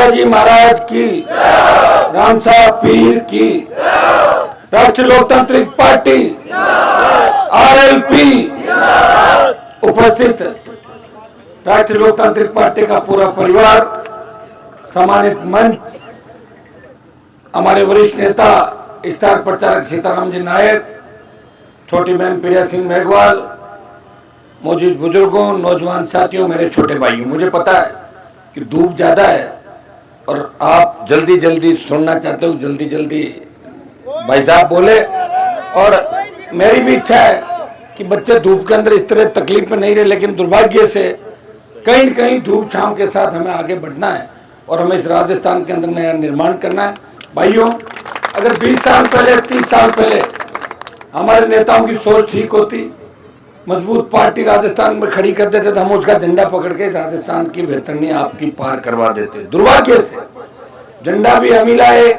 जी महाराज की, राम साहब पीर की, राष्ट्रीय लोकतांत्रिक पार्टी RLP, उपस्थित राष्ट्रीय लोकतांत्रिक पार्टी का पूरा परिवार, सम्मानित मंच, हमारे वरिष्ठ नेता स्टार प्रचारक सीताराम जी नायक, छोटी बहन प्रिया सिंह मेघवाल, मौजूद बुजुर्गों, नौजवान साथियों, मेरे छोटे भाइयों, मुझे पता है कि धूप ज्यादा है और आप जल्दी जल्दी सुनना चाहते हो, जल्दी जल्दी भाई साहब बोले, और मेरी भी इच्छा है कि बच्चे धूप के अंदर इस तरह तकलीफ में नहीं रहे, लेकिन दुर्भाग्य से कहीं न कहीं धूप छांव के साथ हमें आगे बढ़ना है और हमें इस राजस्थान के अंदर नया निर्माण करना है। भाइयों, अगर 20 साल पहले, 30 साल पहले हमारे नेताओं की सोच ठीक होती, मजबूत पार्टी राजस्थान में खड़ी कर देते, तो हम उसका झंडा पकड़ के राजस्थान की बेहतरनी आपकी पार करवा देते। दुर्भाग्य से झंडा भी हम ही लाए,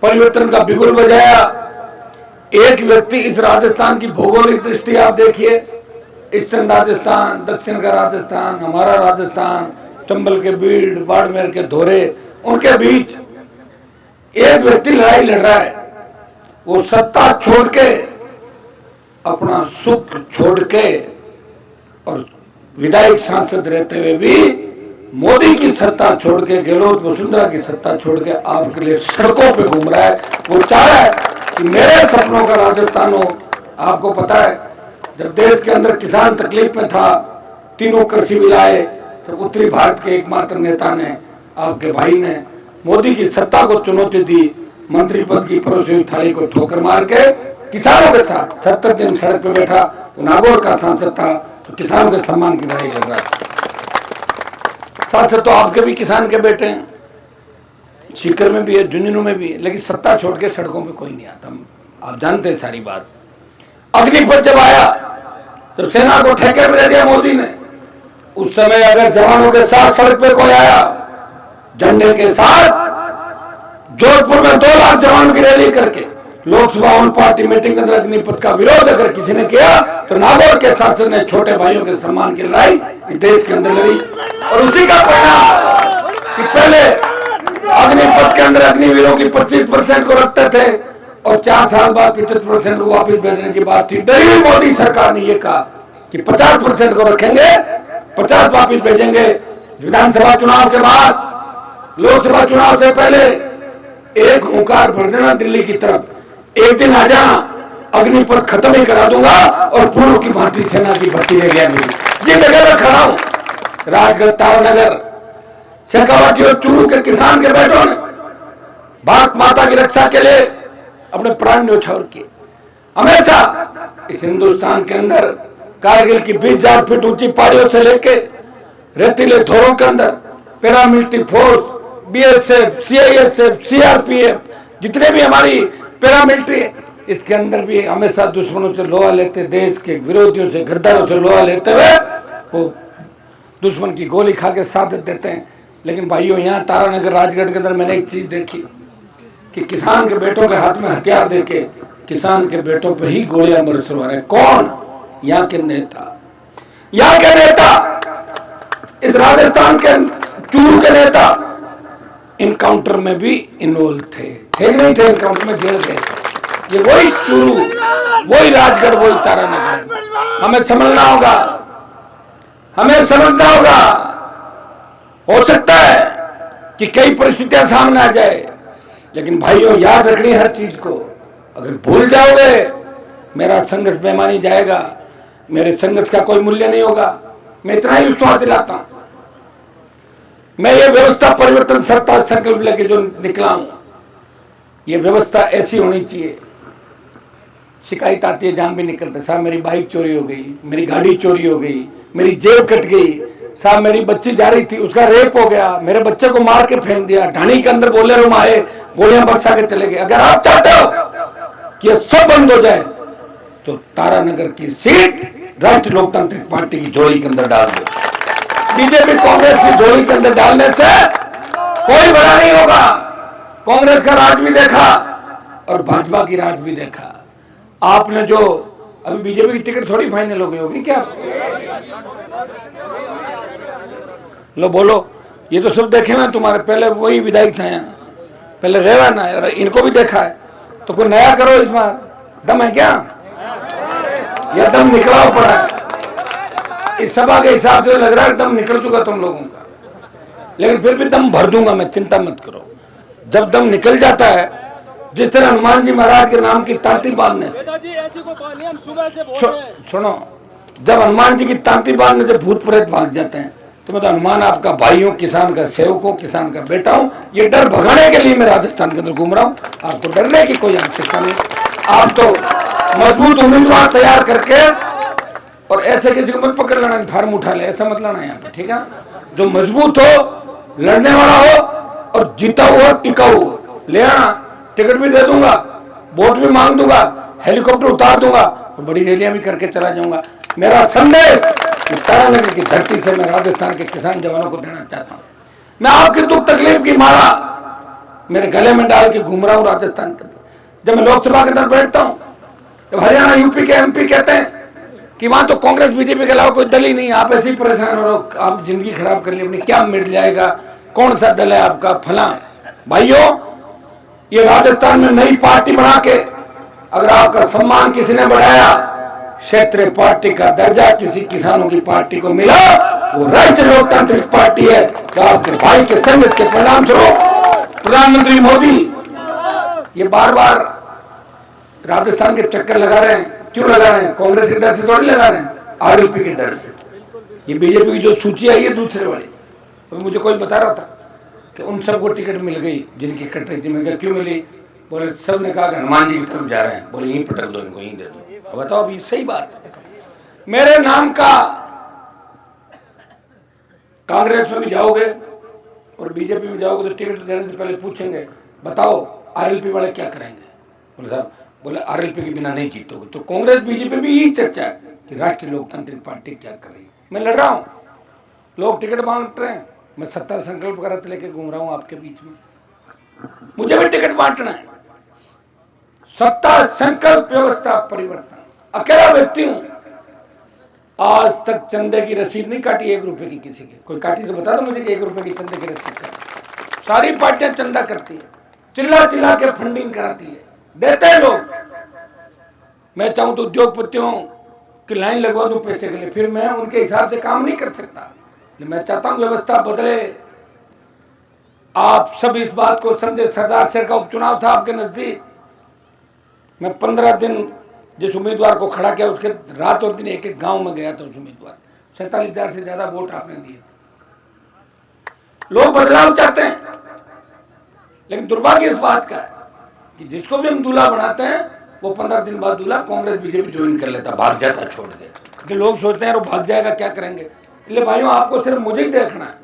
परिवर्तन का बिगुल बजाया। एक व्यक्ति, इस राजस्थान की भौगोलिक दृष्टि आप देखिए, ईस्टर्न राजस्थान, दक्षिण का राजस्थान, हमारा राजस्थान, चंबल के बीड़, बाड़मेर के धोरे, उनके बीच एक व्यक्ति लड़ाई लड़ रहा है। वो सत्ता छोड़ के, अपना सुख छोड़ के और विधायक सांसद रहते हुए भी मोदी की सत्ता छोड़ के, गहलोत वसुंधरा की सत्ता छोड़ के आपके लिए सड़कों पे घूम रहा है। वो चाह रहा है कि मेरे सपनों का राजस्थान हो। आपको पता है, जब देश के अंदर किसान तकलीफ में था, तीनों कृषि बिल आए, तो उत्तरी भारत के एकमात्र नेता ने, आपके भाई ने, मोदी की सत्ता को चुनौती दी। मंत्री पद की परोसी हुई थाली को ठोकर मार के किसानों के साथ 70 दिन सड़क पे बैठा। नागौर का सांसद था, तो किसानों के सम्मान की लड़ाई लड़ रहा है। सांसद तो आपके भी किसान के बेटे हैं, सीकर में भी है, झुंझुनू में भी है, लेकिन सत्ता छोड़ के सड़कों पे कोई नहीं आता। आप जानते हैं सारी बात। अग्निपथ जब आया, जब सेना को ठेके में दे दिया मोदी ने, उस समय अगर जवानों के साथ सड़क पे कोई आया, झंडे के साथ, जोधपुर में 2 लाख जवानों की रैली करके लोकसभा ऑन पार्टी मीटिंग के अंदर अग्निपथ का विरोध अगर किसी ने किया, तो नागौर के सांसद ने छोटे भाइयों के सम्मान की लड़ाई देश के अंदर लड़ी। और उसी का परिणाम कि पहले अग्निपथ के अंदर अग्निवीरों की 25% को रखते थे और 4 साल बाद 75% को वापस भेजने की बात थी। डरी मोदी सरकार ने यह कहा कि 50% को रखेंगे, 50 वापस भेजेंगे। विधानसभा चुनाव के बाद, लोकसभा चुनाव से पहले एक हुंकार भर देना दिल्ली की तरफ, एक दिन आ जाना, अग्निपथ खत्म ही करा दूंगा और पूर्व की भारतीय सेना की भर्ती ले गया। जिस जगह पर खड़ा हूं, राजगढ़, तारानगर, शेखावाटी और चूरू के किसान के बेटों ने भारत माता की रक्षा के लिए अपने प्राण न्यौछावर किए। हमेशा इस हिंदुस्तान के अंदर कारगिल की 20,000 फीट ऊंची पहाड़ियों से लेके रेतीले धोरों के अंदर paramilitary force, BSF, CISF, CRPF, जितने भी हमारी पैरामिलिट्री, इसके अंदर भी हमेशा दुश्मनों से लोहा लेते, देश के विरोधियों से, गद्दारों से लोहा लेते हुए वो दुश्मन की गोली खा के साथ देते हैं। लेकिन भाइयों, यहाँ तारानगर, राजगढ़ के अंदर मैंने एक चीज देखी कि किसान के बेटों के हाथ में हथियार देके किसान के बेटों पे ही गोलियां बरसवा रहे। कौन? यहाँ के नेता, यहाँ के नेता, इस राजस्थान के चूरू के नेता इनकाउंटर में भी इन्वॉल्व थे नहीं थे? इनकाउंटर में जेल गए। ये वही चूरू, वही राजगढ़, वही तारानगर। हमें समझना होगा, हमें समझना होगा। हो सकता है कि कई परिस्थितियां सामने आ जाए, लेकिन भाइयों याद रखनी हर चीज को। अगर भूल जाओगे, मेरा संघर्ष बेमानी जाएगा, मेरे संघर्ष का कोई मूल्य नहीं होगा। मैं इतना ही विश्वास दिलाता हूं। मैं ये व्यवस्था परिवर्तन सत्ता संकल्प लेके जो निकला हूं, ये व्यवस्था ऐसी होनी चाहिए। शिकायत आती है, जहां भी निकलते, साहब मेरी बाइक चोरी हो गई, मेरी गाड़ी चोरी हो गई, मेरी जेब कट गई, साहब मेरी बच्ची जा रही थी, उसका रेप हो गया, मेरे बच्चे को मार के फेंक दिया, ढाणी के अंदर बोलेरो में आए, गोलियां बरसा के चले गए। अगर आप चाहते हो कि ये सब बंद हो जाए, तो तारानगर की सीट राष्ट्रीय लोकतांत्रिक पार्टी की झोली के अंदर डाल दो। बीजेपी कांग्रेस की झोली के अंदर डालने से कोई बड़ा नहीं होगा। कांग्रेस का राज भी देखा और भाजपा की राज भी देखा। आपने जो अभी बीजेपी की टिकट थोड़ी फाइनल हो गई होगी क्या? लो बोलो, ये तो सब देखे मैं तुम्हारे, पहले वही विधायक थे यहाँ, पहले रेवा ना, और इनको भी देखा है। तो कोई नया करो इस बार, दम है क्या? यह दम निकला पड़ा है। इस सभा के हिसाब से लग रहा है दम निकल चुका तुम लोगों का, लेकिन फिर भी दम भर दूंगा मैं, चिंता मत करो। जब दम निकल जाता है, जिस तरह हनुमान जी महाराज के नाम की तांती बांधने सुनो, जब हनुमान जी की तांती बांधने से भूत प्रेत भाग जाते हैं, तो मैं तो हनुमान आपका भाई हूँ, किसान का सेवक हूँ, किसान का बेटा हूँ। ये डर भगाने के लिए मैं राजस्थान के अंदर घूम रहा हूँ। आपको डरने की कोई आवश्यकता नहीं। आप तो मजबूत उम्मीदवार तैयार करके, और ऐसे किसी को मत पकड़ लेना फार्म उठा ले, ऐसा मत लाना यहाँ पे, ठीक है? जो मजबूत हो, लड़ने वाला हो और जीता हुआ टिकाऊ हो, ले आना। टिकट भी दे दूंगा, वोट भी मांग दूंगा, हेलीकॉप्टर उतार दूंगा और बड़ी रैलियां भी करके चला जाऊंगा। मेरा संदेश तारानगर की धरती से मैं राजस्थान के किसान जवानों को देना चाहता हूं। मैं आपकी दुख तकलीफ की माला मेरे गले में डाल के घूम रहा हूं राजस्थान के अंदर। जब मैं लोकसभा के अंदर बैठता हूं, जब हरियाणा यूपी के एमपी कहते हैं कि वहां तो कांग्रेस बीजेपी के अलावा कोई दल ही नहीं, आप ऐसे ही परेशान हो, आप जिंदगी खराब कर ली अपनी, क्या मिट जाएगा, कौन सा दल है आपका, फला। भाइयों, ये राजस्थान में नई पार्टी बना के अगर आपका सम्मान किसी ने बढ़ाया, क्षेत्रीय पार्टी का दर्जा किसी किसानों की पार्टी को मिला, वो राष्ट्रीय लोकतांत्रिक पार्टी है। तो आपके भाई के संगत के परिणाम स्वरूप प्रधानमंत्री मोदी ये बार बार राजस्थान के चक्कर लगा रहे हैं। क्यों लगा रहे हैं? कांग्रेस के डर से थोड़ी लगा रहे हैं, आरएलपी के डर से। ये बीजेपी की जो सूची आई है दूसरे वाली, तो मुझे कोई बता रहा था कि उन सबको टिकट मिल गई जिनकी कट रही थी। मैं क्यों मिली? बोले सब ने कहा कि हनुमान जी की तरफ जा रहे हैं, बोले यहीं पटक दो इनको, यहीं दे दो। बताओ अभी सही बात है। मेरे नाम का कांग्रेस में भी जाओगे और बीजेपी में जाओगे तो टिकट देने से पहले पूछेंगे बताओ आरएलपी वाले क्या करेंगे। बोले साहब, बोले आरएलपी के बिना नहीं जीतोगे। तो कांग्रेस बीजेपी में यही चर्चा है कि राष्ट्रीय लोकतांत्रिक पार्टी क्या कर रही है। मैं लड़ रहा हूं, लोग टिकट बांट रहे हैं, मैं सत्ता संकल्प का रथ लेके घूम रहा हूं आपके बीच में। मुझे भी टिकट बांटना है। सत्ता संकल्प व्यवस्था परिवर्तन, अकेला व्यक्ति हूं, आज तक चंदे की रसीद नहीं काटी 1 रुपए की किसी की। कोई काटी तो बता दो मुझे कि 1 रुपए की चंदे की रसीद काटी। सारी पार्टियां चंदा करती है, चिल्ला चिल्ला के फंडिंग कराती है, देते हैं लोग। मैं चाहूं तो उद्योगपतियों की लाइन लगवा दूं पैसे के लिए, फिर मैं उनके हिसाब से काम नहीं कर सकता। मैं चाहता हूं व्यवस्था बदले। आप सब इस बात को समझे। सरदार शहर का उपचुनाव था आपके नजदीक, मैं 15 दिन जिस उम्मीदवार को खड़ा किया उसके रात और दिन एक एक गांव में गया था। उस उम्मीदवार 47,000 से ज्यादा वोट आपने दिए। लोग बदलाव चाहते हैं, लेकिन दुर्भाग्य इस बात का है कि जिसको भी हम दूल्हा बनाते हैं वो 15 दिन बाद दूल्हा कांग्रेस बीजेपी ज्वाइन कर लेता, भाग जाता छोड़ के। क्योंकि लोग सोचते हैं वो भाग जाएगा क्या करेंगे। इसलिए भाइयों, आपको सिर्फ मुझे ही देखना है,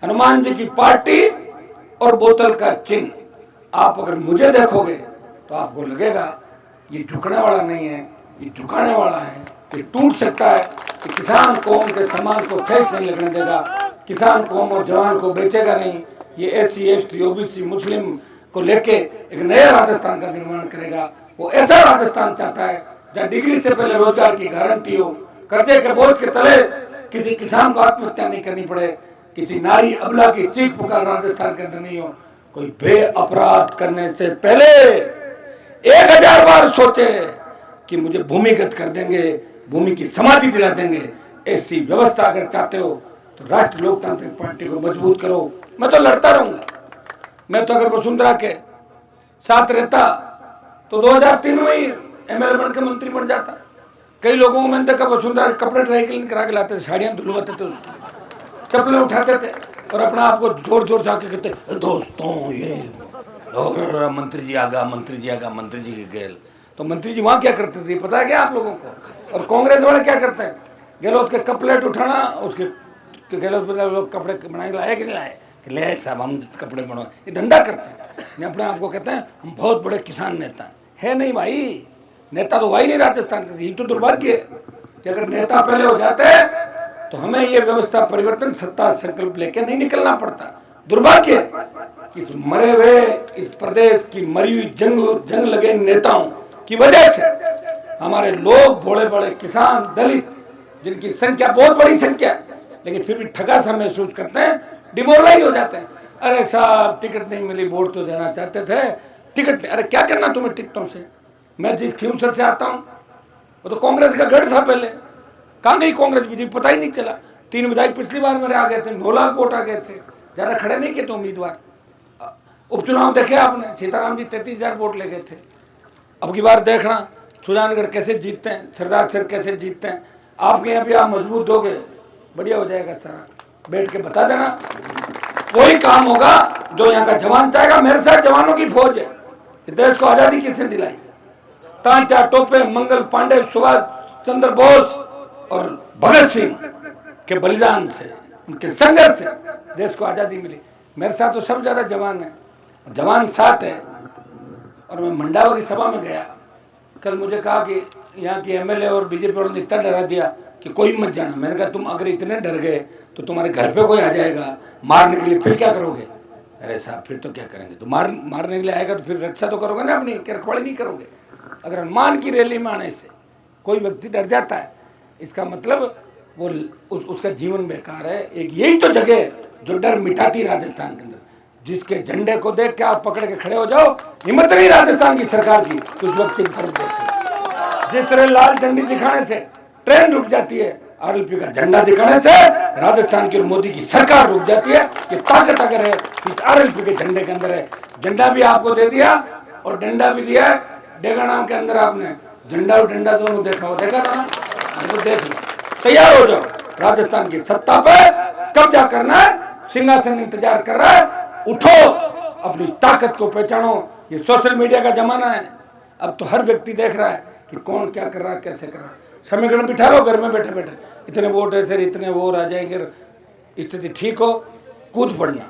हनुमान जी की पार्टी और बोतल का चिन्ह। आप अगर मुझे देखोगे तो आपको लगेगा ये झुकने वाला नहीं है, ये झुकाने वाला है, ये टूट सकता है, कि किसान कौम के सम्मान को ठेस नहीं लगने देगा, किसान कौम और जवान को बेचेगा नहीं। ये एससी एसटी ओबीसी मुस्लिम को लेके एक नया राजस्थान का निर्माण करेगा। वो ऐसा राजस्थान चाहता है जहाँ डिग्री से पहले रोजगार की गारंटी हो, कर्जे के बोझ के तले किसी किसान को आत्महत्या नहीं करनी पड़े, किसी नारी अबला की चीख पुकार राजस्थान के अंदर नहीं हो। कोई बे अपराध करने से पहले 1000 बार सोचे कि मुझे भूमिगत कर देंगे, भूमि की समाधि दिला देंगे। ऐसी व्यवस्था अगर चाहते हो तो राष्ट्रीय लोकतांत्रिक पार्टी को मजबूत करो। मैं तो लड़ता रहूंगा। मैं तो अगर वसुंधरा के साथ रहता तो 2003 में ही एमएलए बन के मंत्री बन जाता। कई लोगों को मैंने देखा वसुंधरा के कपड़े ड्राई क्लीन करा के लाते थे, साड़ियां धुलवाते थे, चप्पलें उठाते थे और अपना आपको जोर जोर से आके कहते दोस्तों ये और मंत्री जी आगा, मंत्री जी आगा, मंत्री जी के गेल। तो मंत्री जी वहां क्या करते थे पता है क्या आप लोगों को? और कांग्रेस वाले क्या करते हैं? गहलोत के कपलेट उठाना, उसके गहलोत लोग कपड़े बनाए लाए कि नहीं लाए, कि ले साहब हम कपड़े बनवाए। ये धंधा करते हैं। अपने आप को कहते हैं हम बहुत बड़े किसान नेता है। नहीं भाई, नेता तो वही नहीं राजस्थान के। ये तो दुर्भाग्य है कि अगर नेता पहले हो जाते तो हमें ये व्यवस्था परिवर्तन सत्ता संकल्प लेके नहीं निकलना पड़ता। दुर्भाग्य कि इस मरे हुए इस प्रदेश की मरी हुई जंग लगे नेताओं की वजह से हमारे लोग, भोले बड़े किसान, दलित, जिनकी संख्या बहुत बड़ी संख्या, लेकिन फिर भी ठगा सा महसूस करते हैं डिमोरलाइज हो जाते हैं। अरे साहब टिकट नहीं मिली, वोट तो देना चाहते थे, टिकट, अरे क्या करना तुम्हें टिकटों से। मैं जिस खींवसर से आता हूँ वो तो कांग्रेस का गढ़ था पहले, कहाँ गई कांग्रेस बीजेपी पता ही नहीं चला। 3 विधायक पिछली बार मेरे आ गए थे, 9 लाख वोट आ गए थे, ज़्यादा खड़े नहीं किए थे उम्मीदवार। उपचुनाव देखे आपने, सीताराम जी 33,000 वोट ले गए थे। अब की बार देखना सुजानगढ़ कैसे जीतते हैं, सरदार सर कैसे जीतते हैं। आपके यहाँ भी आप मजबूत हो गए, बढ़िया हो जाएगा सारा, बैठ के बता देना। कोई काम होगा जो यहाँ का जवान चाहेगा। मेरे साथ जवानों की फौज है। देश को आज़ादी किसने दिलाई? तांत्या टोपे, मंगल पांडे, सुभाष चंद्र बोस और भगत सिंह के बलिदान से, उनके संघर्ष से देश को आज़ादी मिली। मेरे साथ तो सब ज़्यादा जवान है, जवान साथ है। और मैं मंडावा की सभा में गया, कल मुझे कहा कि यहाँ के एमएलए और बीजेपी वालों ने इतना डरा दिया कि कोई मत जाना। मैंने कहा तुम अगर इतने डर गए तो तुम्हारे घर पे कोई आ जाएगा मारने के लिए, फिर क्या करोगे? अरे साहब फिर तो क्या करेंगे, तो मारने के लिए आएगा तो फिर रक्षा तो करोगे ना अपनी, क्या रखवाली नहीं करोगे? अगर हनुमान की रैली में आने से कोई व्यक्ति डर जाता है, इसका मतलब वो उसका जीवन बेकार है। एक यही तो जगह है जो डर मिटाती राजस्थान के अंदर, जिसके झंडे को देख के आप पकड़ के खड़े हो जाओ। हिम्मत नहीं राजस्थान की सरकार की उस व्यक्ति की तरफ देखो। जिस तरह लाल झंडी दिखाने से ट्रेन रुक जाती है, आरएलपी का झंडा दिखाने से राजस्थान की और मोदी की सरकार रुक जाती है। ये ताकत अगर है इस आरएलपी के झंडे के अंदर है। झंडा भी आपको दे दिया और डंडा भी दिया है। डेगा नाम के अंदर आपने झंडा और डंडा दोनों देखा था ना, तो देख लो, तैयार हो जाओ। राजस्थान की सत्ता पे कब्जा करना है, सिंहासन इंतजार कर रहा है। उठो, अपनी ताकत को पहचानो। ये सोशल मीडिया का जमाना है, अब तो हर व्यक्ति देख रहा है कि कौन क्या कर रहा है, कैसे कर रहा है। समीकरण बिठा लो घर में बैठे बैठे, इतने वोट है सर, इतने वो आ जाएंगे, स्थिति ठीक हो, कूद पड़ना।